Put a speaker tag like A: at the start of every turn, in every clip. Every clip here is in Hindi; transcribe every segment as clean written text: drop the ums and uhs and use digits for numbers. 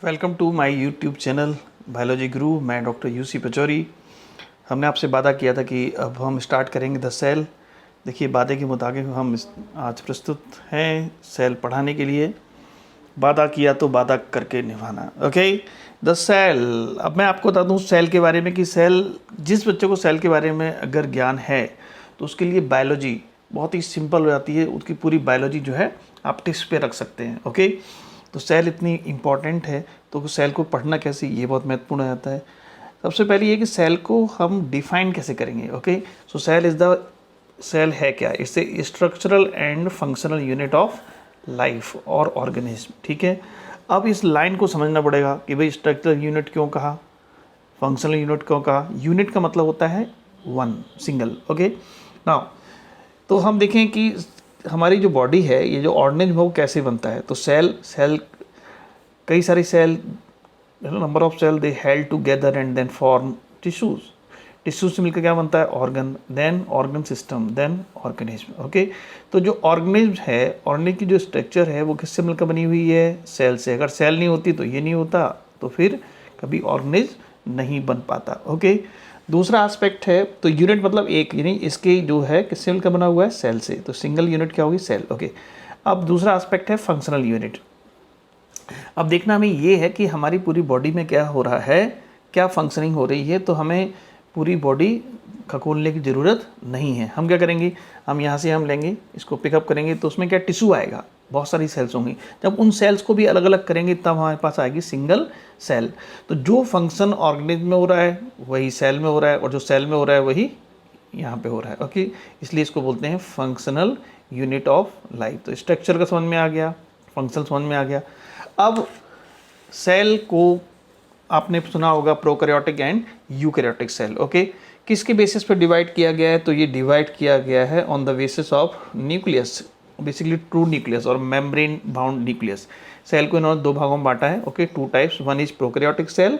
A: Welcome to my YouTube channel biology guru. मैं डॉक्टर यूसी पचौरी। हमने आपसे वादा किया था कि अब हम स्टार्ट करेंगे द सेल। देखिए, वादे के मुताबिक हम आज प्रस्तुत हैं सेल पढ़ाने के लिए। वादा किया तो वादा करके निभाना। Okay, the cell. अब मैं आपको बता दूं सेल के बारे में कि सेल, जिस बच्चे को सेल के बारे में अगर ज्ञान है तो उसके लिए बायोलॉजी बहुत ही सिंपल हो जाती है। उसकी पूरी बायोलॉजी जो है आप टेस्ट पे रख सकते हैं। ओके, तो सेल इतनी इम्पॉर्टेंट है तो सेल को पढ़ना कैसे, ये बहुत महत्वपूर्ण हो जाता है। सबसे पहले ये कि सेल को हम डिफाइन कैसे करेंगे। ओके, सो सेल है क्या? It's a structural and functional unit of life और ऑर्गेनिज्म। ठीक है, अब इस लाइन को समझना पड़ेगा कि भाई स्ट्रक्चरल यूनिट क्यों कहा, फंक्शनल यूनिट क्यों कहा। यूनिट का मतलब होता है वन, सिंगल। ओके, नाउ तो हम देखें कि हमारी जो बॉडी है, ये जो ऑर्गेनिज्म है वो कैसे बनता है। तो सेल कई सारी cell, number of cell they held together and then form tissues. Tissues से मिलकर क्या बनता है? Organ, then organ system, then organism. Okay, तो जो ऑर्गेनिज्म है, ऑर्गेनिज्म की जो स्ट्रक्चर है वो किससे मिलकर बनी हुई है? सेल से। अगर सेल नहीं होती तो ये नहीं होता, तो फिर कभी ऑर्गेनिज्म नहीं बन पाता। ओके, दूसरा एस्पेक्ट है तो यूनिट मतलब एक, यानी इसके जो है किससे मिलकर बना हुआ है? सेल से। तो सिंगल यूनिट क्या होगी? सेल। ओके, अब दूसरा एस्पेक्ट है फंक्शनल यूनिट। अब देखना हमें ये है कि हमारी पूरी बॉडी में क्या हो रहा है, क्या फंक्शनिंग हो रही है। तो हमें पूरी बॉडी खकोलने की ज़रूरत नहीं है। हम क्या करेंगे, हम यहाँ से हम लेंगे, इसको पिकअप करेंगे तो उसमें क्या टिश्यू आएगा, बहुत सारी सेल्स होंगी। जब उन सेल्स को भी अलग अलग करेंगे तब हमारे पास आएगी सिंगल सेल। तो जो फंक्शन ऑर्गेनिज्म में हो रहा है वही सेल में हो रहा है, और जो सेल में हो रहा है वही यहाँ पे हो रहा है। ओके, इसलिए इसको बोलते हैं फंक्शनल यूनिट ऑफ लाइफ। तो स्ट्रक्चर का समझ में आ गया, फंक्शन समझ में आ गया। अब सेल को आपने सुना होगा prokaryotic and eukaryotic cell. Okay, किसके बेसिस पर डिवाइड किया गया है? तो ये डिवाइड किया गया है on the basis of nucleus, basically true nucleus और मेम्ब्रेन बाउंड न्यूक्लियस। सेल को इन्होंने दो भागों में बांटा है। Okay, two types, one is prokaryotic cell,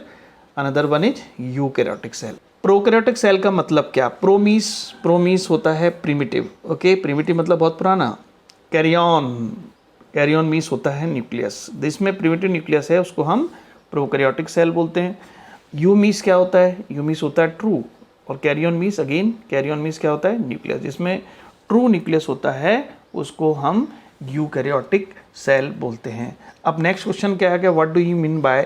A: another one is eukaryotic cell. Prokaryotic cell का मतलब क्या? प्रोमीस होता है प्रिमिटिव। ओके, प्रिमिटिव मतलब बहुत पुराना। कैरियन मीस होता है न्यूक्लियस। जिसमें प्रिमिटिव न्यूक्लियस है उसको हम प्रोकैरियोटिक सेल बोलते हैं। यू मीस क्या होता है? यू मीस होता है ट्रू, और कैरियन मीस क्या होता है? न्यूक्लियस। जिसमें ट्रू न्यूक्लियस होता है उसको हम यूकैरियोटिक सेल बोलते हैं। अब नेक्स्ट क्वेश्चन क्या है कि what do you mean by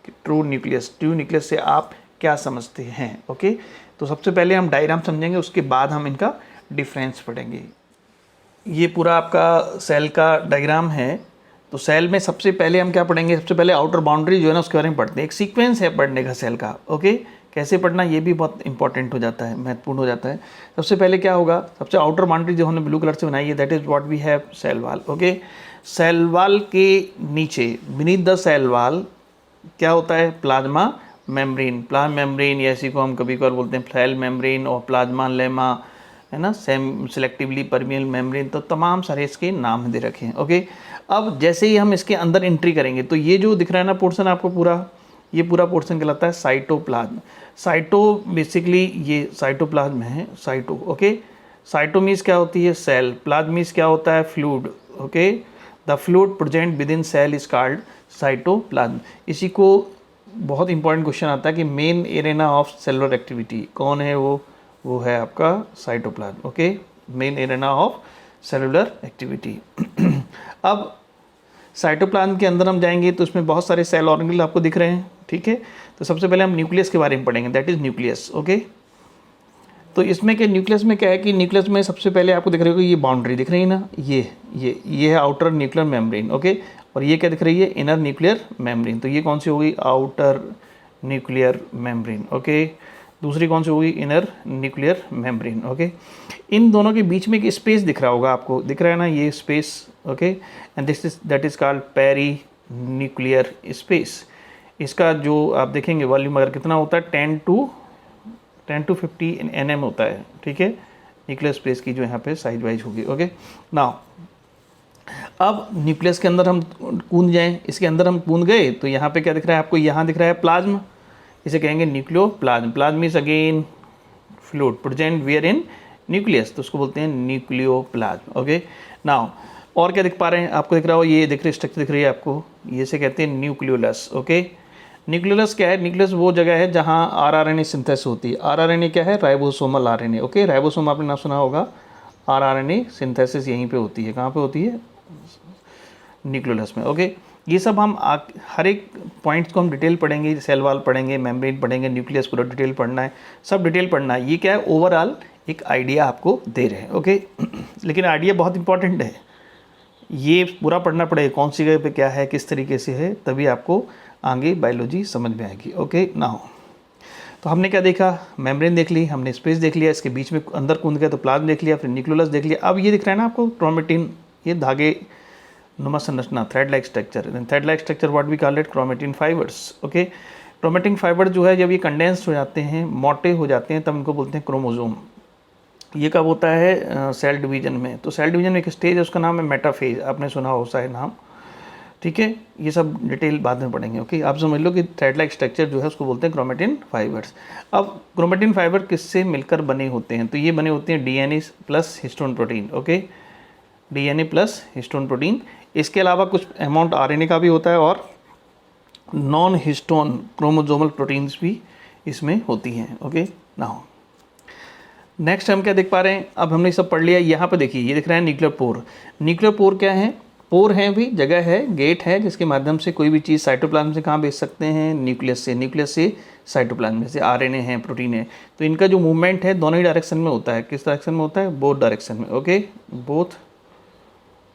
A: true nucleus? True nucleus से आप क्या समझते हैं? ओके, तो सबसे पहले हम डायग्राम समझेंगे, उसके बाद हम इनका डिफरेंस पढ़ेंगे। ये पूरा आपका सेल का डायग्राम है। तो सेल में सबसे पहले हम क्या पढ़ेंगे? सबसे पहले आउटर बाउंड्री जो है ना उसके बारे में पढ़ते हैं। एक सीक्वेंस है पढ़ने का सेल का। ओके, कैसे पढ़ना ये भी बहुत इंपॉर्टेंट हो जाता है, महत्वपूर्ण हो जाता है। सबसे पहले क्या होगा, सबसे आउटर बाउंड्री जो हमने ब्लू कलर से बनाई है, that is what we have cell wall. Okay, cell wall के नीचे, बीनीथ द सेल वाल क्या होता है? Plasma membrane. प्लाज्मा मेम्ब्रेन, या इसी को हम कभी कभार बोलते हैं सेल मेम्ब्रेन और प्लाज्मा लेमा, है ना, सेलेक्टिवली परमियल मेम्ब्रेन। तो तमाम सारे इसके नाम दे रखे हैं। ओके, अब जैसे ही हम इसके अंदर एंट्री करेंगे तो ये जो दिख रहा है ना पोर्शन आपको पूरा, ये पूरा पोर्शन कहलाता है साइटोप्लाज्म। साइटो बेसिकली ये साइटोप्लाज्म है, साइटो। ओके, साइटो मीन्स क्या होती है? सेल। प्लाज्म मीन्स क्या होता है? Fluid. Okay, the fluid present within cell is called cytoplasm. इसी को बहुत इंपॉर्टेंट क्वेश्चन आता है कि main arena of cellular activity कौन है? वो है आपका cytoplasm. Okay, main arena of cellular activity. अब साइटोप्लाज्म के अंदर हम जाएंगे तो इसमें बहुत सारे सेल ऑर्गेनेल आपको दिख रहे हैं। ठीक है, तो सबसे पहले हम न्यूक्लियस के बारे में पढ़ेंगे, दैट इज न्यूक्लियस। ओके, तो इसमें क्या, न्यूक्लियस में क्या है कि न्यूक्लियस में सबसे पहले आपको दिख रही होगी ये बाउंड्री दिख रही है ना, ये है आउटर न्यूक्लियर मेम्ब्रेन। ओके, और ये क्या दिख रही है? Inner nuclear membrane. तो ये कौन सी होगी? Outer nuclear membrane. ओके, दूसरी कौन सी होगी? Inner nuclear membrane. ओके, इन दोनों के बीच में एक स्पेस दिख रहा होगा आपको, दिख रहा है ना ये space. Okay, and that is called perinuclear space. इसका जो आप देखेंगे वॉल्यूम अगर कितना होता है, 10 to 50 nm होता है। ठीक है, न्यूक्लियर स्पेस की जो यहाँ पे साइज वाइज होगी। ओके, नाउ अब न्यूक्लियस के अंदर हम कूद जाएं, इसके अंदर हम कूद गए तो यहाँ पे क्या दिख रहा है आपको? यहाँ दिख रहा है प्लाज्मा, इसे कहेंगे nucleoplasm. Plasm is again fluid present where in nucleus, तो उसको बोलते हैं न्यूक्लियोप्लाज्म। ओके, नाउ और क्या दिख पा रहे हैं, आपको दिख रहा हो, ये दिख रही स्ट्रक्चर दिख रही है आपको, ये से कहते हैं न्यूक्लियोलस। ओके, न्यूक्लियोलस क्या है, न्यूक्लियोलस वो जगह है जहाँ आरआरएनए सिंथेसिस होती है। आरआरएनए क्या है, राइबोसोमल आरएनए। ओके, राइबोसोम आपने नाम सुना होगा, आरआरएनए सिंथेसिस यहीं पे होती है। कहाँ पे होती है, न्यूक्लियोलस में। ओके, ये सब हम हर एक पॉइंट्स को हम डिटेल पढ़ेंगे, सेल वाल पढ़ेंगे, मेम्ब्रेन पढ़ेंगे, न्यूक्लियस पूरा डिटेल पढ़ना है, सब डिटेल पढ़ना है। ये क्या है, ओवरऑल एक आइडिया आपको दे रहे हैं। ओके, लेकिन आइडिया बहुत इंपॉर्टेंट है, ये पूरा पढ़ना पड़ेगा, कौन सी जगह पे क्या है, किस तरीके से है, तभी आपको आगे बायोलॉजी समझ में आएगी। ओके नाउ, तो हमने क्या देखा, मेम्ब्रेन देख ली, हमने स्पेस देख लिया, इसके बीच में अंदर कूद गया तो प्लाज्मा देख लिया, फिर न्यूक्लियोलस देख लिया। अब ये दिख रहा है ना आपको क्रोमेटिन, ये धागे नुमा संरचना, thread like structure. Thread like structure what we call it, chromatin fibres. Okay, chromatin fibre जो है जब ये कंडेंस्ड हो जाते हैं, मोटे हो जाते हैं, तब इनको बोलते हैं क्रोमोसोम। ये कब होता है, सेल डिवीजन में। तो सेल डिवीजन में एक स्टेज है, उसका नाम है मेटाफेज, आपने सुना हो शायद नाम। ठीक है, ये सब डिटेल बाद में पढ़ेंगे। ओके, आप समझ लो कि थ्रेड लाइक स्ट्रक्चर जो है उसको बोलते हैं क्रोमेटिन फाइबर्स। अब क्रोमेटिन फाइबर किससे मिलकर बने होते हैं, तो ये बने होते हैं DNA plus histone protein. Okay, DNA plus histone protein. इसके अलावा कुछ अमाउंट आरएनए का भी होता है और नॉन हिस्टोन क्रोमोसोमल प्रोटीन्स भी इसमें होती हैं। ओके नाउ नेक्स्ट हम क्या देख पा रहे हैं, अब हमने सब पढ़ लिया। यहाँ पे देखिए, ये दिख रहा है न्यूक्लियर पोर। न्यूक्लियर पोर क्या है, पोर है भी, जगह है, गेट है, जिसके माध्यम से कोई भी चीज़ साइटोप्लाज्म से कहाँ भेज सकते हैं, न्यूक्लियस से, न्यूक्लियस से साइटोप्लाज्म, जैसे आरएनए है, प्रोटीन है। तो इनका जो मूवमेंट है दोनों ही डायरेक्शन में होता है। किस डायरेक्शन में होता है, बोथ डायरेक्शन में। Okay, both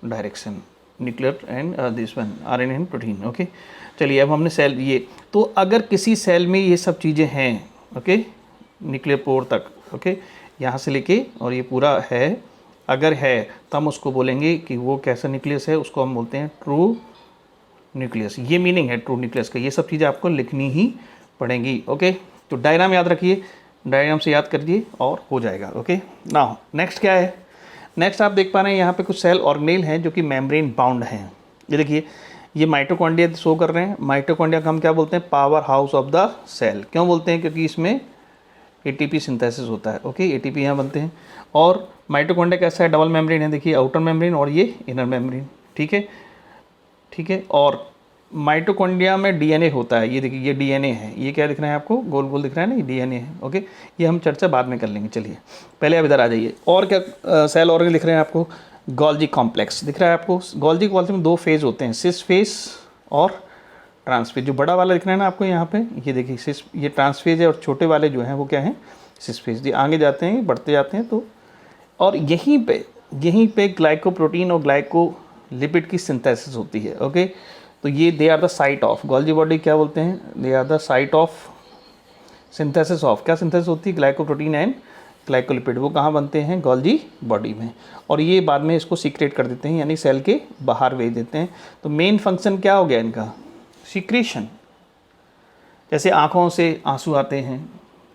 A: direction, nuclear and this one RNA and protein. Okay, चलिए अब हमने सेल ये, तो अगर किसी सेल में ये सब चीज़ें हैं, ओके, न्यूक्लियर पोर तक, ओके, यहाँ से लेके और ये पूरा है, अगर है तो हम उसको बोलेंगे कि वो कैसा न्यूक्लियस है, उसको हम बोलते हैं ट्रू न्यूक्लियस। ये मीनिंग है ट्रू न्यूक्लियस का। ये सब चीज़ें आपको लिखनी ही पड़ेंगी। ओके, तो डायग्राम याद रखिए, डायग्राम से याद करिए और हो जाएगा। ओके नाउ नेक्स्ट क्या है, नेक्स्ट आप देख पा रहे हैं यहाँ पे कुछ सेल ऑर्गेनेल हैं जो कि मेम्ब्रेन बाउंड हैं। ये देखिए, ये माइटोकॉन्ड्रिया शो कर रहे हैं। माइटोकॉन्ड्रिया को हम क्या बोलते हैं, powerhouse of the cell. क्यों बोलते हैं, क्योंकि इसमें एटीपी सिंथेसिस होता है। ओके, एटीपी यहाँ बनते हैं। और माइटोकॉन्ड्रिया कैसा है, डबल मेम्ब्रेन है, देखिए आउटर मेम्ब्रेन और ये इनर मेम्ब्रेन। ठीक है, ठीक है। और माइटोकॉन्ड्रिया में डीएनए होता है, ये देखिए ये डीएनए है, ये क्या दिख रहा है आपको, गोल गोल दिख रहा है ना, ये डीएनए है। ओके, ये हम चर्चा बाद में कर लेंगे। चलिए पहले आप इधर आ जाइए। और क्या सेल ऑर्गन दिख रहे हैं आपको, गोल्जी कॉम्प्लेक्स दिख रहा है आपको। गोल्जी कॉम्प्लेक्स में दो फेज होते हैं, सिस फेज और ट्रांसफेज। जो बड़ा वाला दिख रहा है ना आपको यहाँ पे, ये देखिए सिस, ये ट्रांसफेज है, और छोटे वाले जो हैं वो क्या हैं, सिस फेज। ये आगे जाते हैं, बढ़ते जाते हैं। तो और यहीं पे ग्लाइकोप्रोटीन और ग्लाइकोलिपिड की सिंथेसिस होती है। ओके, तो ये they are the site of, Golgi body क्या बोलते हैं, they are the site of synthesis of, क्या सिंथेसिस होती है, ग्लाइकोप्रोटीन एंड ग्लाइकोलिपिड। वो कहाँ बनते हैं, गोल्जी बॉडी में। और ये बाद में इसको सीक्रेट कर देते हैं, यानी सेल के बाहर भेज देते हैं। तो मेन फंक्शन क्या हो गया इनका, सीक्रेशन। जैसे आँखों से आंसू आते हैं,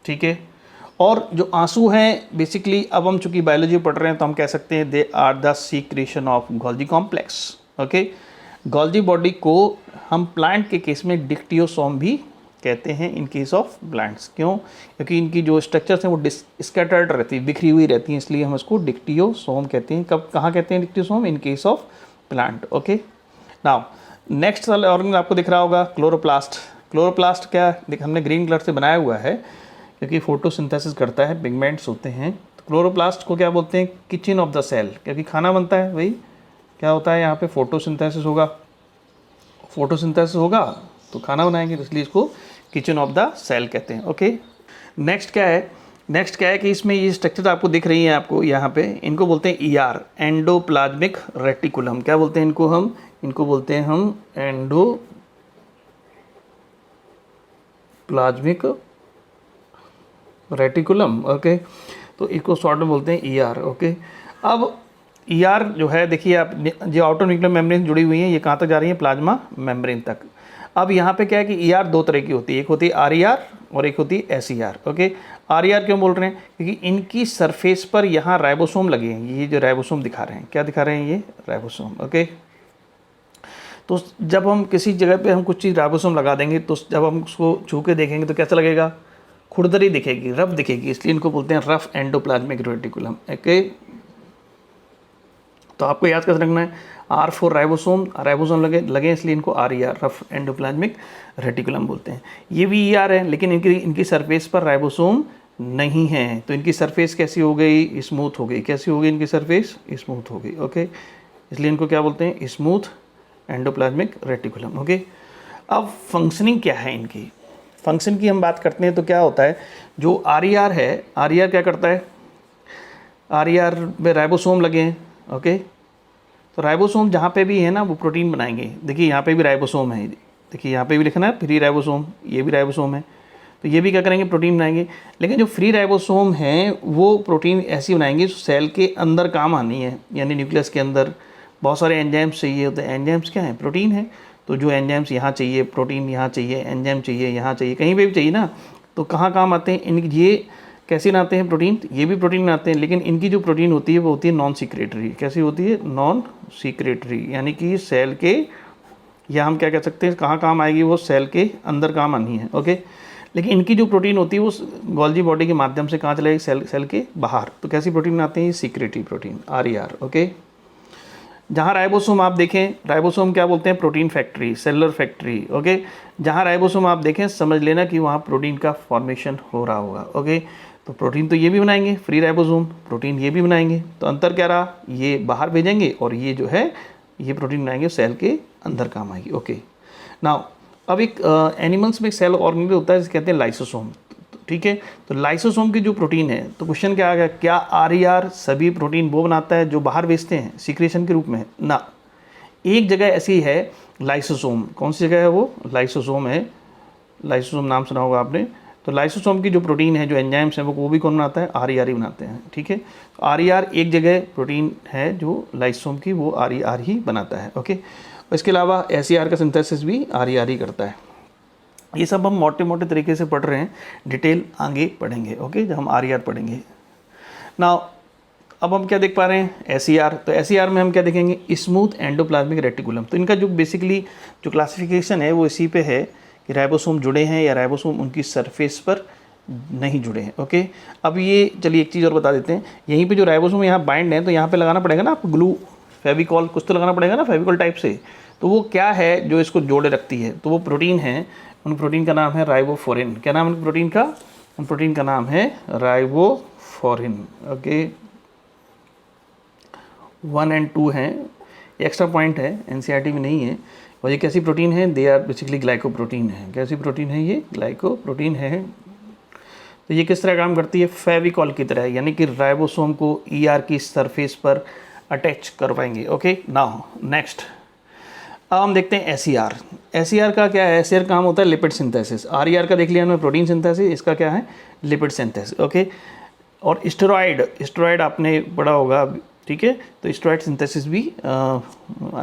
A: ठीक है। और जो आंसू हैं बेसिकली, अब हम चूँकि बायोलॉजी पढ़ रहे हैं तो हम कह सकते हैं they are the secretion of Golgi complex. Okay, Golgi body को हम प्लांट के केस में डिक्टियोसोम भी कहते हैं, इन केस ऑफ प्लांट्स। क्यों, क्योंकि इनकी जो स्ट्रक्चर्स हैं वो स्कैटर्ड रहती है, बिखरी हुई रहती हैं, इसलिए हम इसको डिक्टियोसोम कहते हैं। कब कहाँ कहते हैं dictyosome, in case of plant. Okay now next organ आपको दिख रहा होगा, क्लोरोप्लास्ट। क्लोरोप्लास्ट क्या हमने ग्रीन कलर से बनाया हुआ है, क्योंकि फोटोसिंथेसिस करता है, पिगमेंट्स होते हैं। तो क्लोरोप्लास्ट को क्या बोलते हैं, किचन ऑफ द सेल, क्योंकि खाना बनता है, वही क्या होता है यहाँ पे, फोटोसिंथेसिस होगा। फोटोसिंथेसिस होगा तो खाना बनाएंगे, इसलिए इसको किचन ऑफ द सेल कहते हैं। ओके, नेक्स्ट क्या है, नेक्स्ट क्या है कि इसमें ये स्ट्रक्चर आपको दिख रही है आपको यहाँ पे, इनको बोलते हैं ईआर, एंडोप्लाज्मिक रेटिकुलम। क्या बोलते हैं इनको, हम इनको बोलते हैं हम एंडोप्लाज्मिक रेटिकुलम। ओके, तो इसको शॉर्ट में बोलते हैं ईआर। ओके, अब ईआर जो है देखिए आप, जो आउटर न्यूक्लियर मेम्ब्रेन जुड़ी हुई हैं, ये कहाँ तक जा रही है, प्लाज्मा मेम्ब्रेन तक। अब यहाँ पे क्या है कि ईआर दो तरह की होती है, एक होती है आरईआर और एक होती है एसईआर। ओके, आरईआर क्यों बोल रहे हैं, क्योंकि इनकी सरफेस पर यहाँ राइबोसोम लगे हैं। ये जो राइबोसोम दिखा रहे हैं, क्या दिखा रहे हैं, ये राइबोसोम। ओके, तो जब हम किसी जगह पे हम कुछ चीज़ राइबोसोम लगा देंगे, तो जब हम उसको छू के देखेंगे तो कैसा लगेगा, खुरदरी दिखेगी, रफ दिखेगी, इसलिए इनको बोलते हैं रफ एंडोप्लाज्मिक रेटिकुलम। ओके, तो आपको याद कैसे रखना है, R फॉर राइबोसोम, राइबोसोम लगे इसलिए इनको RER, रफ एंडोप्लाज्मिक रेटिकुलम बोलते हैं। ये भी ER है, लेकिन इनकी सरफेस पर राइबोसोम नहीं है, तो इनकी सरफेस कैसी हो गई, स्मूथ हो गई। कैसी हो गई इनकी सरफेस, स्मूथ हो गई। ओके, इसलिए इनको क्या बोलते हैं, स्मूथ एंडोप्लाज्मिक रेटिकुलम। ओके, अब फंक्शनिंग क्या है इनकी, फंक्शन की हम बात करते हैं तो क्या होता है, जो RER है, RER क्या करता है, RER में राइबोसोम लगे हैं। ओके, तो राइबोसोम जहाँ पे भी है ना वो प्रोटीन बनाएंगे। देखिए यहाँ पे भी राइबोसोम है, देखिए यहाँ पे भी लिखना है फ्री राइबोसोम, ये भी राइबोसोम है, तो ये भी क्या करेंगे, प्रोटीन बनाएंगे। लेकिन जो फ्री राइबोसोम हैं वो प्रोटीन ऐसी बनाएंगे जो सेल के अंदर काम आनी है, यानी न्यूक्लियस के अंदर बहुत सारे एंजाइम्स चाहिए होते हैं। एंजाइम्स क्या है, प्रोटीन है, तो जो एंजाइम्स यहाँ चाहिए, प्रोटीन यहाँ चाहिए, एंजाइम चाहिए यहाँ चाहिए, कहीं पे भी चाहिए ना, तो कहाँ काम आते हैं इन, ये कैसे बनाते हैं प्रोटीन, ये भी प्रोटीन बनाते हैं। लेकिन इनकी जो प्रोटीन होती है वो होती है नॉन सीक्रेटरी। कैसी होती है, नॉन सीक्रेटरी, यानी कि सेल के, या हम क्या कह सकते हैं कहाँ काम आएगी, वो सेल के अंदर काम आनी है। ओके, लेकिन इनकी जो प्रोटीन होती है वो गोल्जी बॉडी के माध्यम से कहाँ चलेगी, सेल के बाहर। तो कैसी प्रोटीन बनाते हैं, सीक्रेटरी प्रोटीन, RER। ओके, जहाँ राइबोसोम आप देखें, राइबोसोम क्या बोलते हैं, protein factory, cellular factory. Okay, जहाँ राइबोसोम आप देखें समझ लेना कि वहाँ प्रोटीन का फॉर्मेशन हो रहा होगा। ओके, तो प्रोटीन तो ये भी बनाएंगे, फ्री राइबोसोम, प्रोटीन ये भी बनाएंगे, तो अंतर क्या रहा, ये बाहर भेजेंगे और ये जो है ये प्रोटीन बनाएंगे, सेल के अंदर काम आएगी। ओके, नाउ अब एक एनिमल्स में एक सेल ऑर्गेनेल होता है जिसे कहते हैं लाइसोसोम। ठीक है, तो लाइसोसोम की जो प्रोटीन है, तो क्वेश्चन क्या आ गया, क्या RER सभी प्रोटीन वो बनाता है जो बाहर भेजते हैं सीक्रेशन के रूप में, ना, एक जगह ऐसी है लाइसोसोम। कौन सी जगह है वो, लाइसोसोम है, लाइसोसोम नाम सुना होगा आपने। तो लाइसोसोम की जो प्रोटीन है, जो एंजाइम्स हैं, वो भी कौन बनाता है, RER ही बनाते हैं। ठीक है, तो RER एक जगह प्रोटीन है जो लाइसोसोम की, वो RER ही बनाता है। ओके, इसके अलावा SER का सिंथेसिस भी RER ही करता है। ये सब हम मोटे मोटे तरीके से पढ़ रहे हैं, डिटेल आगे पढ़ेंगे। ओके, जब हम RER पढ़ेंगे ना। अब हम क्या देख पा रहे हैं, SER। तो SER में हम क्या देखेंगे, स्मूथ एंडोप्लाज्मिक रेटिकुलम। तो इनका जो बेसिकली जो क्लासिफिकेशन है वो इसी पे है कि राइबोसोम जुड़े हैं या राइबोसोम उनकी सरफेस पर नहीं जुड़े हैं। ओके, अब ये चलिए एक चीज़ और बता देते हैं, यहीं पे जो राइबोसोम यहाँ बाइंड है तो यहाँ पे लगाना पड़ेगा ना आपको ग्लू, फेविकॉल, कुछ तो लगाना पड़ेगा ना फेविकॉल टाइप से। तो वो क्या है जो इसको जोड़े रखती है, तो वो प्रोटीन है, उन प्रोटीन का नाम है राइबोफोरिन। क्या नाम है उन प्रोटीन का, उन प्रोटीन का नाम है राइबोफोरिन। ओके, 1 और 2 हैं, एक्स्ट्रा पॉइंट है, NCERT में नहीं है। और ये कैसी प्रोटीन है, दे आर बेसिकली ग्लाइकोप्रोटीन है। कैसी प्रोटीन है ये, ग्लाइकोप्रोटीन है। तो ये किस तरह काम करती है, फेविकॉल की तरह, यानी कि राइबोसोम को ER की सरफेस पर अटैच करवाएंगे। ओके, नाउ नेक्स्ट अब हम देखते हैं SER। SER का क्या है, SER काम होता है लिपिड सिंथेसिस। RER का देख लिया हमने प्रोटीन सिंथेसिस, इसका क्या है, लिपिड सिंथेसिस। ओके, और स्टेरॉइड आपने पढ़ा होगा, ठीक है, तो स्टेरॉइड सिंथेसिस भी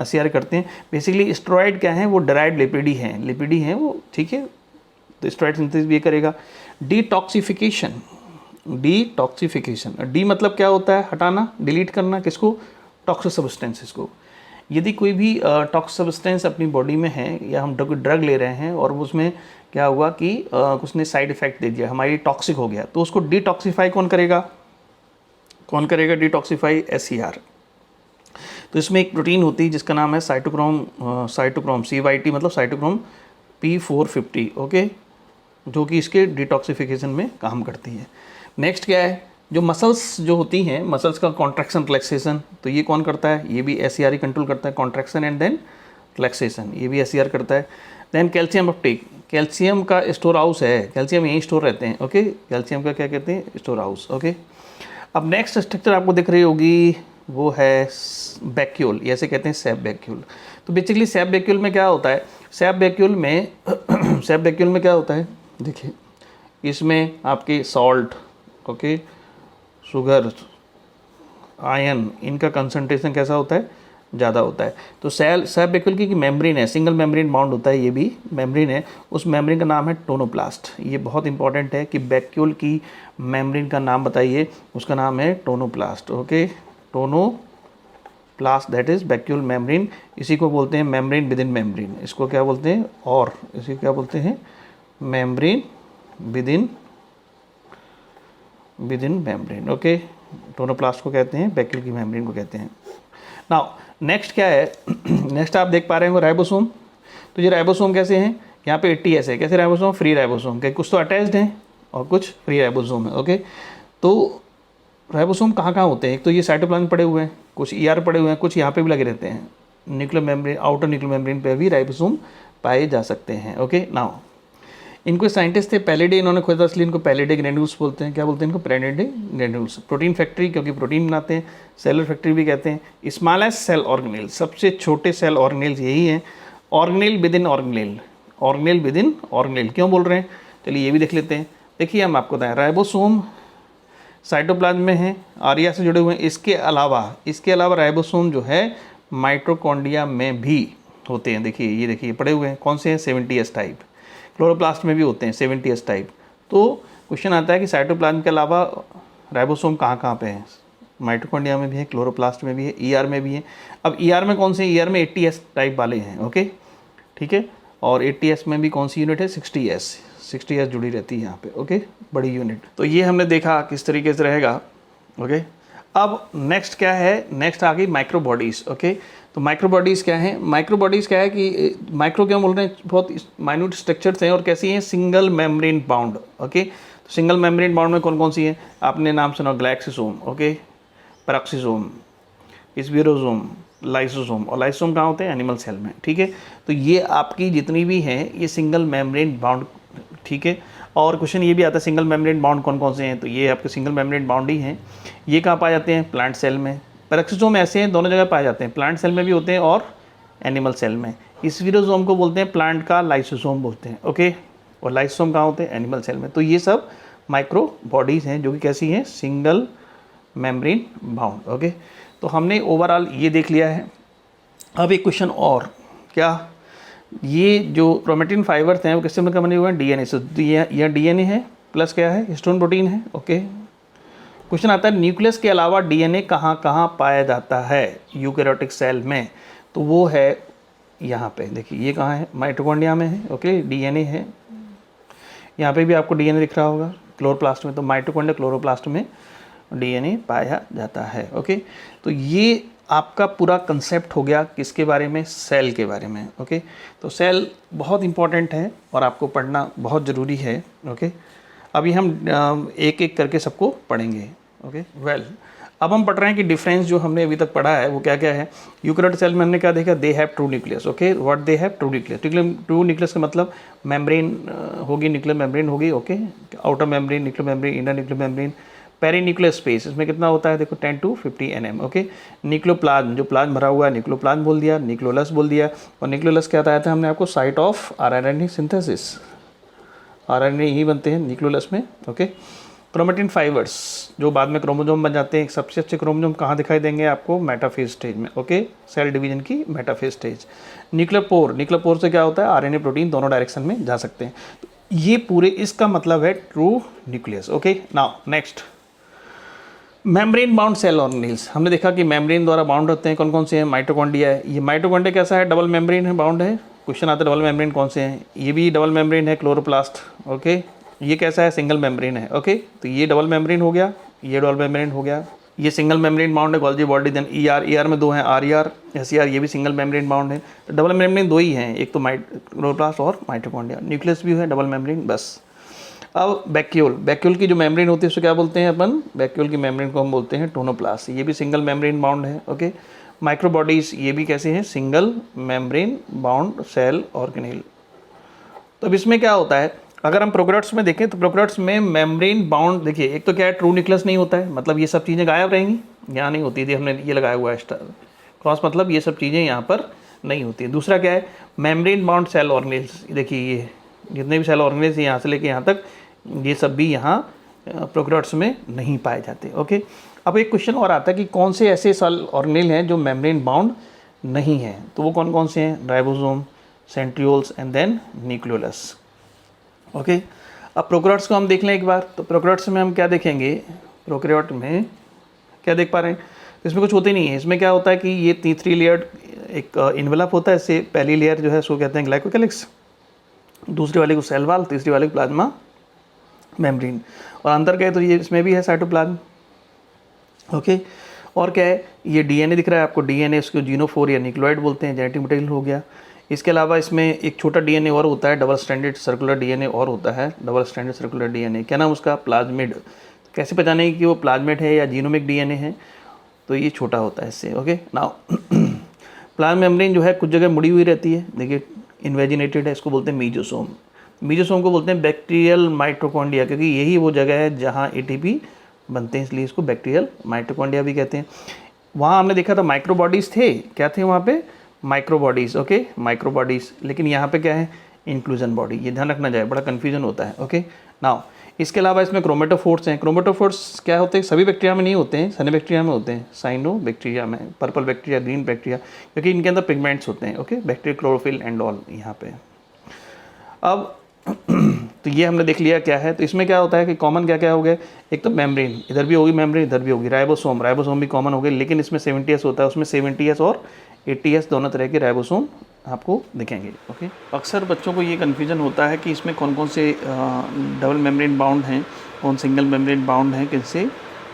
A: SER करते हैं। बेसिकली स्टेरॉइड क्या है, वो डायराइड लिपिड ही हैं वो, ठीक है, तो स्टेरॉइड सिंथेसिस भी ये करेगा। डिटॉक्सिफिकेशन, डी मतलब क्या होता है, हटाना, डिलीट करना, किसको, टॉक्सिक सब्सटेंसेस को। यदि कोई भी टॉक्सिक सब्सटेंस अपनी बॉडी में है या हम ड्रग ले रहे हैं और उसमें क्या हुआ कि उसने साइड इफेक्ट दे दिया, हमारी टॉक्सिक हो गया, तो उसको डिटॉक्सिफाई कौन करेगा, डिटॉक्सिफाई, SER। तो इसमें एक प्रोटीन होती है जिसका नाम है साइटोक्रोम CYT मतलब साइटोक्रोम P450। ओके, जो कि इसके डिटॉक्सिफिकेशन में काम करती है। नेक्स्ट क्या है, जो मसल्स जो होती हैं, मसल्स का कॉन्ट्रैक्शन रिलैक्सेशन, तो ये कौन करता है, ये भी SER ही कंट्रोल करता है, कॉन्ट्रैक्शन एंड देन रिलैक्सेशन, ये भी SER करता है। देन कैल्शियम अपटेक, कैल्शियम का स्टोर हाउस है, कैल्शियम यहीं स्टोर रहते हैं। ओके, कैल्शियम का क्या कहते हैं, स्टोर हाउस। ओके, अब नेक्स्ट स्ट्रक्चर आपको दिख रही होगी, वो है वैक्यूल, ऐसे कहते हैं सैप वैक्यूल। तो बेसिकली सैप वैक्यूल में क्या होता है, सैप वैक्यूल में क्या होता है, देखिए इसमें आपके सॉल्ट, ओके, शुगर, आयन, इनका कंसंट्रेशन कैसा होता है, ज़्यादा होता है। तो सैप वैक्यूल की मेम्ब्रेन है, सिंगल मेम्ब्रेन बाउंड होता है, ये भी मेम्ब्रेन है, उस मेम्ब्रेन का नाम है टोनोप्लास्ट। ये बहुत इंपॉर्टेंट है कि वैक्यूल की मेम्ब्रेन का नाम बताइए, उसका नाम है tonoplast. Okay, tonoplast that is vacuole membrane. इसी को बोलते हैं मेम्ब्रेन विद इन मेम्ब्रेन, इसको क्या बोलते हैं, और इसी क्या बोलते हैं, membrane with in membrane. Okay, tonoplast को कहते हैं, बैक्यूल की मेम्ब्रेन को कहते हैं। नाउ नेक्स्ट क्या है, नेक्स्ट आप देख पा रहे हो राइबोसोम। तो ये राइबोसोम कैसे हैं, यहाँ पे 80S है, कैसे राइबोसोम, फ्री राइबोसोम के, कुछ तो अटैच्ड हैं और कुछ फ्री राइबोसोम है। ओके, तो राइबोसोम कहाँ कहाँ होते हैं, एक तो ये साइटोप्लाज्म पड़े हुए हैं, कुछ ER पड़े हुए हैं, कुछ यहाँ पे भी लगे रहते हैं। Nuclear membrane, outer nuclear membrane पे भी राइबोसोम पाए जा सकते हैं। ओके, नाउ इनको साइंटिस्ट थे पैलिडे, इन्होंने खोजा, इसलिए इनको पैलिडे ग्रेन्यूल्स बोलते हैं। क्या बोलते हैं इनको, पैलिडे ग्रेन्यूल्स। प्रोटीन फैक्ट्री, क्योंकि प्रोटीन बनाते हैं। सेलर फैक्ट्री भी कहते हैं। स्मॉलेस्ट सेल ऑर्गेनेल, सबसे छोटे सेल ऑर्गेनेल्स यही हैं। Organelle with in organelle, organelle with in organelle क्यों बोल रहे हैं, चलिए ये भी देख लेते हैं। देखिए हम आपको बताएं, राइबोसोम साइटोप्लाज्म में है, आर्या से जुड़े हुए हैं। इसके अलावा राइबोसोम जो है माइटोकॉन्ड्रिया में भी होते हैं। देखिए ये देखिए पड़े हुए हैं, कौन से हैं, 70S टाइप। क्लोरोप्लास्ट में भी होते हैं 70S टाइप। तो क्वेश्चन आता है कि साइटोप्लाज्म के अलावा राइबोसोम कहाँ कहाँ पे हैं, माइटोकॉन्ड्रिया में भी है, क्लोरोप्लास्ट में भी है, ER में भी है। अब ER में कौन से, ER में 80S टाइप वाले हैं। ओके, ठीक है, और 80S में भी कौन सी यूनिट है, 60S जुड़ी रहती है यहाँ पे। ओके, बड़ी यूनिट। तो ये हमने देखा किस तरीके से रहेगा। ओके, अब नेक्स्ट क्या है, नेक्स्ट आ गई माइक्रोबॉडीज़। ओके, तो माइक्रोबॉडीज़ क्या है, माइक्रोबॉडीज़ क्या है कि माइक्रो क्या बोल रहे हैं, बहुत माइन्यूट स्ट्रक्चर्स हैं और कैसी हैं, सिंगल मेम्ब्रेन बाउंड। ओके, तो सिंगल मेम्ब्रेन बाउंड में कौन कौन सी है, आपने नाम सुना, ग्लाइक्सोसोम, ओके, पैराक्सिसोम, स्पिरोसोम, लाइसोसोम। और लाइसोसोम कहाँ होते हैं, एनिमल सेल में। ठीक है, तो ये आपकी जितनी भी हैं ये सिंगल मेम्ब्रेन बाउंड। ठीक है, और क्वेश्चन ये भी आता है सिंगल मेम्ब्रेन बाउंड कौन कौन से हैं, तो ये आपके सिंगल मेम्ब्रेन बाउंड ही हैं। ये कहाँ पाए जाते हैं, प्लांट सेल में। पैराक्सिसोम ऐसे हैं, दोनों जगह पाए जाते हैं, प्लांट सेल में भी होते हैं और एनिमल सेल में। स्पिरोसोम को बोलते हैं प्लांट का लाइसोसोम बोलते हैं। ओके, और लाइसोसोम कहाँ होते हैं, एनिमल सेल में। तो ये सब माइक्रो बॉडीज़ हैं जो कि कैसी हैं, सिंगल मेम्ब्रेन बाउंड। ओके, तो हमने ओवरऑल ये देख लिया है। अब एक क्वेश्चन और, क्या ये जो क्रोमेटिन फाइबर्स हैं वो किससे मिलकर बने हुए हैं, DNA से। तो यह DNA है प्लस क्या है, हिस्टोन प्रोटीन है। ओके, क्वेश्चन आता है न्यूक्लियस के अलावा DNA कहाँ कहाँ पाया जाता है यूकैरियोटिक सेल में, तो वो है यहाँ पे। देखिए ये कहाँ है, माइटोकॉन्ड्रिया में है। ओके, DNA है, यहाँ पे भी आपको DNA दिख रहा होगा, क्लोरोप्लास्ट में। तो माइटोकॉन्ड्रिया क्लोरोप्लास्ट में DNA पाया जाता है। ओके, तो ये आपका पूरा कंसेप्ट हो गया किसके बारे में, सेल के बारे में। ओके, तो सेल बहुत इंपॉर्टेंट है और आपको पढ़ना बहुत ज़रूरी है। ओके, अभी हम एक एक करके सबको पढ़ेंगे। ओके, अब हम पढ़ रहे हैं कि डिफरेंस जो हमने अभी तक पढ़ा है वो क्या क्या है। यूकैरियोटिक सेल में हमने क्या देखा, they have true nucleus. Okay, what they have, true nucleus. True nucleus का मतलब मेम्ब्रेन होगी, न्यूक्लियर मेम्ब्रेन होगी। Okay, outer membrane, nuclear membrane, inner nuclear membrane, perinuclear space, इसमें कितना होता है, देखो 10 to 50 nm। ओके, न्यूक्लियोप्लाज्म, जो प्लाज्म भरा हुआ है, न्यूक्लियोप्लाज्म बोल दिया, न्यूक्लियोलस बोल दिया। और न्यूक्लियोलस क्या बताया था हमने आपको, site of RNA synthesis, RNA ही बनते हैं न्यूक्लियोलस में। ओके, क्रोमेटिन फाइबर्स जो बाद में क्रोमोसोम बन जाते हैं, सबसे अच्छे क्रोमोसोम कहाँ दिखाई देंगे आपको, मेटाफेज स्टेज में। ओके, सेल डिवीजन की मेटाफेज स्टेज। न्यूक्लियर पोर से क्या होता है, RNA प्रोटीन दोनों डायरेक्शन में जा सकते हैं। तो ये पूरे इसका मतलब है true nucleus. Okay, now next, membrane bound cell organelles. हमने देखा कि मेम्ब्रेन द्वारा बाउंड होते हैं, कौन कौन से हैं, माइटोकॉन्ड्रिया है। ये माइटोकॉन्ड्रिया कैसा है, डबल मेम्ब्रेन है, बाउंड है। क्वेश्चन आता है डबल मेम्ब्रेन कौन से हैं, ये भी डबल मेम्ब्रेन है, क्लोरोप्लास्ट। ओके, ये कैसा है, सिंगल मेम्ब्रेन है। ओके, तो ये डबल मेम्ब्रेन हो गया, ये डबल मेम्ब्रेन हो गया। ये सिंगल मेम्ब्रेन बाउंड है, गोल्जी बॉडी। देन ER में दो हैं, RER, SER, ये भी सिंगल मेम्ब्रेन बाउंड है। तो डबल मेम्ब्रेन दो ही हैं, एक तो क्लोरोप्लास्ट और माइटोकॉन्ड्रिया। न्यूक्लियस भी है डबल मेम्ब्रेन, बस। अब बैक्यूल की जो मेम्ब्रेन होती है उसको क्या बोलते हैं अपन, बैक्यूल की मेम्ब्रेन को हम बोलते हैं टोनोप्लास्ट। ये भी सिंगल मेम्ब्रेन बाउंड है। ओके, माइक्रोबॉडीज़ ये भी कैसे हैं, single membrane bound cell organelle. तो अब इसमें क्या होता है, अगर हम प्रोकैरियोट्स में देखें तो प्रोकैरियोट्स में मेम्ब्रेन बाउंड, देखिए एक तो क्या है, ट्रू न्यूक्लियस नहीं होता है, मतलब ये सब चीज़ें गायब रहेंगी, यहाँ नहीं होती थी, हमने ये लगाया हुआ है स्टार क्रॉस, मतलब ये सब चीज़ें यहाँ पर नहीं होती है। दूसरा क्या है, मेम्ब्रेन बाउंड सेल ऑर्गेनेल्स। देखिए ये जितने भी सेल ऑर्गेनेल्स यहाँ से लेके यहाँ तक, ये सब भी यहाँ प्रोकैरियोट्स में नहीं पाए जाते। ओके, अब एक क्वेश्चन और आता है कि कौन से ऐसे सेल ऑर्गेनेल हैं जो मेम्ब्रेन बाउंड नहीं हैं, तो वो कौन कौन से हैं, ribosome, centrioles and then nucleolus. Okay, अब प्रोकैरियोट्स को हम देख लें एक बार। तो प्रोकैरियोट्स में हम क्या देखेंगे, प्रोकैरियोट में क्या देख पा रहे हैं, इसमें कुछ होते नहीं है। इसमें क्या होता है कि ये 3 लेयर्ड एक इन्वेलप होता है, इससे पहली लेयर जो है उसको कहते हैं ग्लाइकोकैलिक्स, दूसरी वाले को सेल वॉल, तीसरी वाले को प्लाज्मा मेम्ब्रेन। और अंदर गए तो ये इसमें भी है साइटोप्लाज्म। ओके। और क्या है, ये डीएनए दिख रहा है आपको, डीएनए इसको जीनोफोर या न्यूक्लियोइड बोलते हैं, जेनेटिक मटेरियल हो गया। इसके अलावा इसमें एक छोटा डीएनए और होता है, डबल स्ट्रैंडेड सर्कुलर डीएनए और होता है, डबल स्ट्रैंडेड सर्कुलर डीएनए, क्या नाम उसका, प्लाज्मिड। कैसे पहचानेंगे कि वो प्लाज्मिड है या जीनोमिक डीएनए है, तो ये छोटा होता है इससे। ओके नाउ प्लाज्मा मेम्ब्रेन जो है कुछ जगह मुड़ी हुई रहती है, देखिए इन्वेजिनेटेड है, इसको बोलते हैं मीजोसोम। मीजोसोम को बोलते हैं बैक्टीरियल माइटोकॉन्ड्रिया, क्योंकि यही वो जगह है जहाँ एटीपी बनते हैं, इसलिए इसको बैक्टीरियल माइटोकॉन्ड्रिया भी कहते हैं। वहाँ हमने देखा था माइक्रोबॉडीज़ थे, क्या थे वहाँ पे, माइक्रोबॉडीज़। ओके माइक्रोबॉडीज़, लेकिन यहाँ पे क्या है, इंक्लूजन बॉडी। ये ध्यान रखना जाए, बड़ा कन्फ्यूजन होता है। ओके नाउ इसके अलावा इसमें क्रोमेटोफोर्स हैं। क्रोमेटोफोर्स क्या होते हैं, सभी बैक्टीरिया में नहीं होते हैं, साइनो बैक्टीरिया में होते हैं, साइनो बैक्टीरिया में, पर्पल बैक्टीरिया, ग्रीन बैक्टीरिया, क्योंकि इनके अंदर पिगमेंट्स होते हैं। Okay bacteria chlorophyll and all यहाँ पे। अब तो ये हमने देख लिया क्या है। तो इसमें क्या होता है कि कॉमन क्या क्या हो गए, एक तो मेम्ब्रेन, इधर भी होगी मेम्ब्रेन, इधर भी होगी। राइबोसोम, राइबोसोम भी कॉमन हो गए, लेकिन इसमें 70S होता है, उसमें 70S और 80S दोनों तरह के राइबोसोम आपको दिखेंगे। ओके अक्सर बच्चों को ये कन्फ्यूजन होता है कि इसमें कौन कौन से डबल मेम्ब्रेन बाउंड हैं, कौन सिंगल मेम्ब्रेन बाउंड हैं, किनसे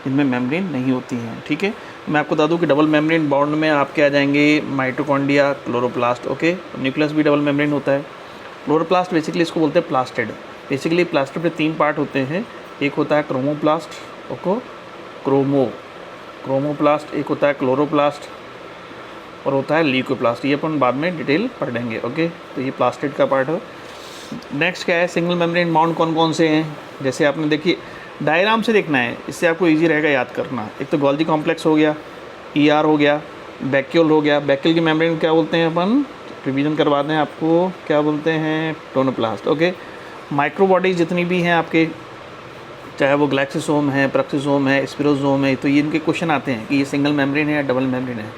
A: इनमें मेम्ब्रेन नहीं होती हैं। ठीक है, मैं आपको बता दूं कि डबल मेम्ब्रेन बाउंड में आपके आ जाएंगे माइटोकॉन्ड्रिया, क्लोरोप्लास्ट। ओके न्यूक्लियस भी डबल मेम्ब्रेन होता है। क्लोरोप्लास्ट बेसिकली इसको बोलते हैं प्लास्टिड। बेसिकली प्लास्टिड में 3 पार्ट होते हैं, एक होता है क्रोमोप्लास्ट, ओको क्रोमोप्लास्ट, एक होता है क्लोरोप्लास्ट और होता है ल्यूकोप्लास्ट। ये अपन बाद में डिटेल पढ़ लेंगे। ओके तो ये प्लास्टिड का पार्ट है। नेक्स्ट क्या है, सिंगल मेम्ब्रेन बाउंड कौन कौन से हैं, जैसे आपने देखिए डायग्राम से देखना है, इससे आपको इजी रहेगा याद करना। एक तो गोल्गी कॉम्प्लेक्स हो गया, ER हो गया, बैक्यूल हो गया। बैक्यूल की मेम्ब्रेन क्या बोलते हैं अपन, रिवीजन करवा दें आपको, क्या बोलते हैं, टोनोप्लास्ट। ओके माइक्रोबॉडीज जितनी भी हैं आपके, चाहे वो ग्लैक्सिसोम है, प्रक्सिसोम है, स्पिरोसोम है, तो ये इनके क्वेश्चन आते हैं कि ये सिंगल मेम्ब्रेन है या डबल मेम्ब्रेन है।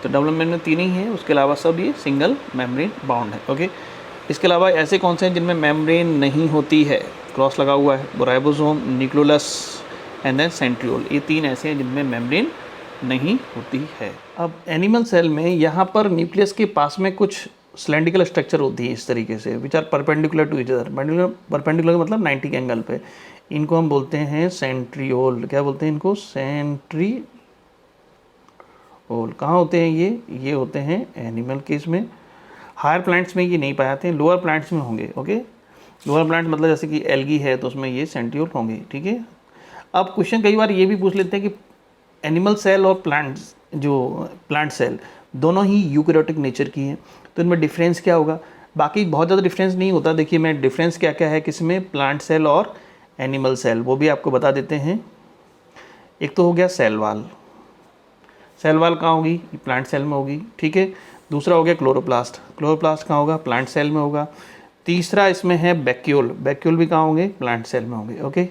A: तो डबल मेम्ब्रेन 3 ही है, उसके अलावा सब ये सिंगल मेम्ब्रेन बाउंड है। ओके इसके अलावा ऐसे कौन से हैं जिनमें मेम्ब्रेन नहीं होती है, क्रॉस लगा हुआ है, वो ribosome, nucleolus and then centriole. ये 3 ऐसे हैं जिनमें मेम्ब्रेन नहीं होती है। अब एनिमल सेल में यहाँ पर न्यूक्लियस के पास में कुछ सिलेंड्रिकल स्ट्रक्चर होती है इस तरीके से, which are perpendicular to each other. Perpendicular मतलब 90 के एंगल पे, इनको हम बोलते हैं सेंट्रियोल। क्या बोलते हैं इनको, सेंट्रियोल। कहाँ होते हैं ये होते हैं एनिमल केस में। हायर प्लांट्स में ये नहीं पाए जाते हैं, लोअर प्लांट्स में होंगे। ओके लोअर प्लांट मतलब जैसे कि एल्गी है तो उसमें ये सेंट्रियोल होंगे। ठीक है, अब क्वेश्चन कई बार ये भी पूछ लेते हैं कि एनिमल सेल और प्लांट्स, जो प्लांट सेल दोनों ही यूकैरियोटिक नेचर की हैं, तो इनमें डिफरेंस क्या होगा। बाकी बहुत ज़्यादा डिफरेंस नहीं होता। देखिए मैं डिफरेंस क्या क्या है किसमें, प्लांट सेल और एनिमल सेल, वो भी आपको बता देते हैं। एक तो हो गया सेल वाल, सेल वाल कहाँ होगी, प्लांट सेल में होगी। ठीक है, दूसरा हो गया क्लोरोप्लास्ट, क्लोरोप्लास्ट कहाँ होगा, प्लांट सेल में होगा। तीसरा इसमें है बैक्यूल, बैक्यूल भी कहाँ होंगे, प्लांट सेल में होंगे। ओके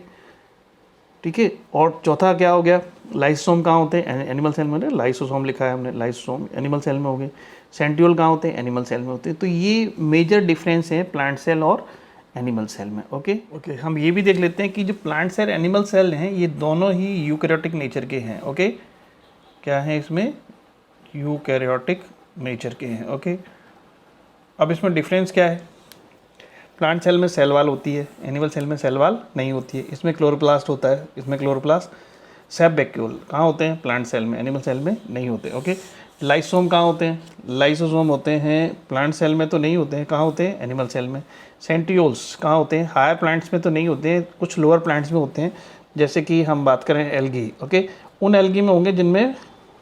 A: ठीक है, और चौथा क्या हो गया, लाइसोसोम कहाँ होते हैं, एनिमल सेल में, लाइसोसोम लिखा है हमने, लाइसोसोम एनिमल सेल में हो गए। सेंट्रियोल कहाँ होते हैं, एनिमल सेल में होते हैं। तो ये मेजर डिफरेंस है प्लांट सेल और एनिमल सेल में। ओके हम ये भी देख लेते हैं कि जो प्लांट सेल एनिमल सेल हैं ये दोनों ही यूकैरियोटिक नेचर के हैं। ओके क्या है इसमें, यूकैरियोटिक नेचर के हैं। ओके अब इसमें डिफरेंस क्या है, प्लांट सेल में सेल वाल होती है, एनिमल सेल में सेल वाल नहीं होती है। इसमें क्लोरोप्लास्ट होता है, इसमें क्लोरोप्लास्ट। सेप बैक्यूल कहाँ होते हैं, प्लांट सेल में, एनिमल सेल में नहीं होते। ओके लाइसोसोम कहाँ होते हैं, लाइसोसोम होते हैं प्लांट सेल में तो नहीं होते हैं, कहाँ होते हैं, एनिमल सेल में। सेंट्रियोल्स कहाँ होते हैं, हायर प्लांट्स में तो नहीं होते हैं, कुछ लोअर प्लांट्स में होते हैं। जैसे कि हम बात करें एल्गी, ओके उन एल्गी में होंगे जिनमें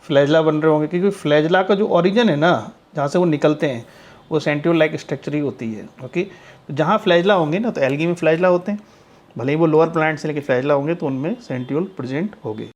A: फ्लैजला बन रहे होंगे, क्योंकि फ्लैजला का जो ओरिजिन है ना, जहाँ से वो निकलते हैं, वो सेंट्रियोल लाइक स्ट्रक्चर ही होती है। ओके तो जहाँ फ्लैजला होंगे ना, तो एल्गी में फ्लैजला होते हैं, भले ही वो लोअर प्लांट्स हैं लेकिन फ्लैजला होंगे तो उनमें सेंट्रियोल प्रेजेंट होंगे।